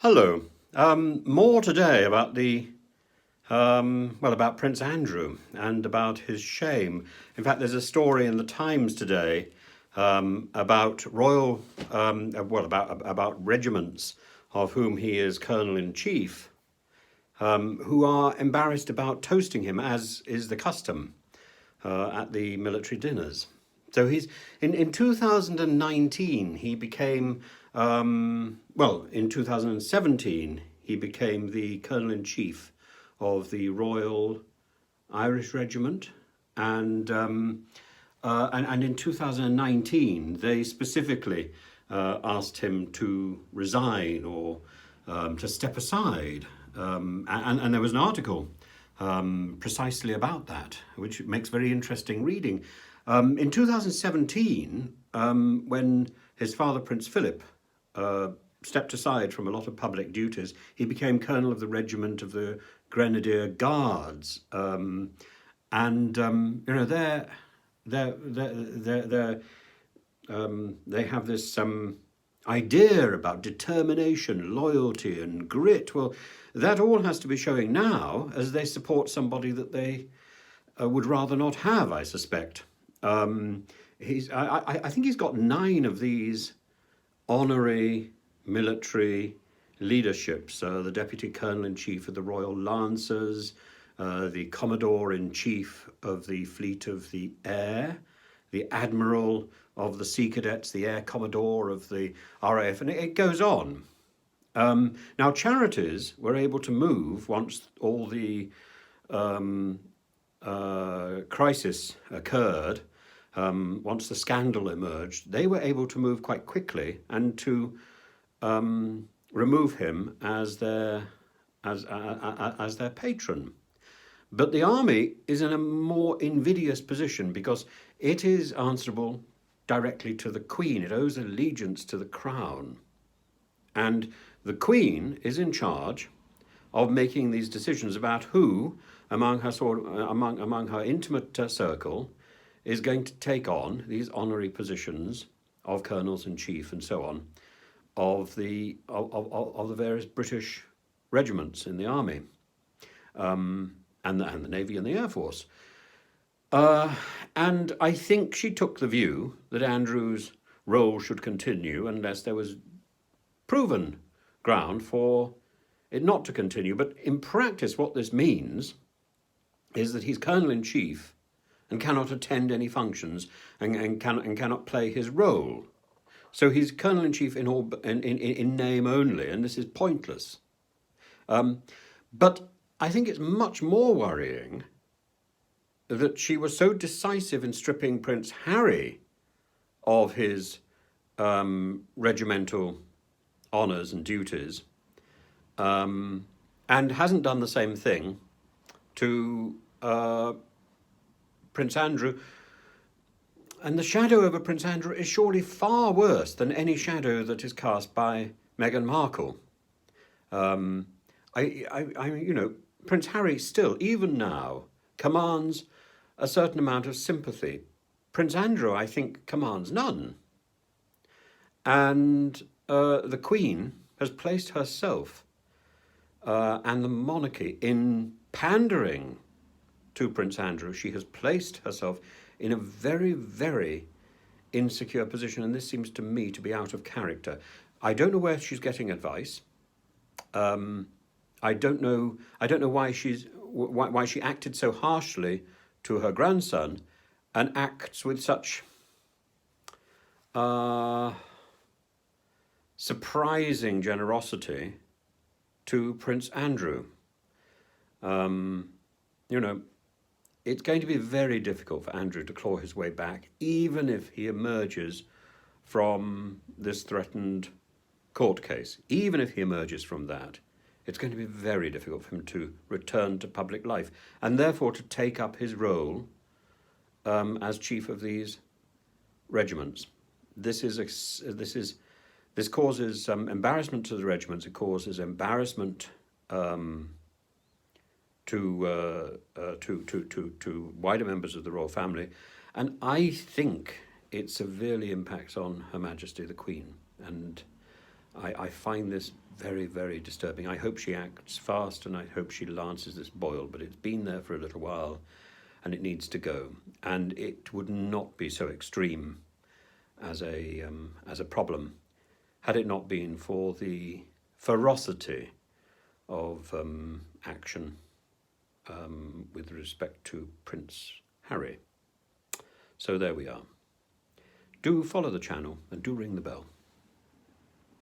Hello. More today about about Prince Andrew and about his shame. In fact, there's a story in the Times today about about regiments of whom he is Colonel in Chief, who are embarrassed about toasting him, as is the custom at the military dinners. So in 2019 he became in 2017 he became the Colonel in Chief of the Royal Irish Regiment, and in 2019 they specifically asked him to resign or to step aside, and there was an article precisely about that, which makes very interesting reading. In 2017, when his father, Prince Philip, stepped aside from a lot of public duties, he became colonel of the regiment of the Grenadier Guards, they have this idea about determination, loyalty, and grit. Well, that all has to be showing now as they support somebody that they would rather not have, I suspect. I think he's got 9 of these honorary military leaderships: the Deputy Colonel in Chief of the Royal Lancers, the Commodore in Chief of the Fleet of the Air, the Admiral of the Sea Cadets, the Air Commodore of the RAF, and it goes on. Now, charities were able to move once all the crisis occurred. Once the scandal emerged, they were able to move quite quickly and to remove him as their patron. But the army is in a more invidious position because it is answerable directly to the Queen. It owes allegiance to the crown, and the Queen is in charge of making these decisions about who among her intimate circle is going to take on these honorary positions of colonels in chief and so on of the various British regiments in the army, and the Navy and the Air Force. And I think she took the view that Andrew's role should continue unless there was proven ground for it not to continue. But in practice, what this means is that he's Colonel in Chief and cannot attend any functions and cannot play his role. So he's Colonel in Chief in name only, and this is pointless. But I think it's much more worrying that she was so decisive in stripping Prince Harry of his regimental honours and duties, and hasn't done the same thing to Prince Andrew. And the shadow over Prince Andrew is surely far worse than any shadow that is cast by Meghan Markle. Prince Harry still, even now, commands a certain amount of sympathy. Prince Andrew, I think, commands none. And the Queen has placed herself and the monarchy in pandering to Prince Andrew. She has placed herself in a very, very insecure position, and this seems to me to be out of character. I don't know where she's getting advice. I don't know why she acted so harshly to her grandson and acts with such surprising generosity to Prince Andrew. It's going to be very difficult for Andrew to claw his way back, even if he emerges from this threatened court case. Even if he emerges from that, it's going to be very difficult for him to return to public life and therefore to take up his role as chief of these regiments. This causes embarrassment to the regiments. It causes embarrassment to wider members of the royal family, and I think it severely impacts on Her Majesty the Queen. And I find this very, very disturbing. I hope she acts fast and I hope she lances this boil, but it's been there for a little while and it needs to go. And it would not be so extreme as a problem had it not been for the ferocity of action with respect to Prince Harry. So there we are. Do follow the channel and do ring the bell.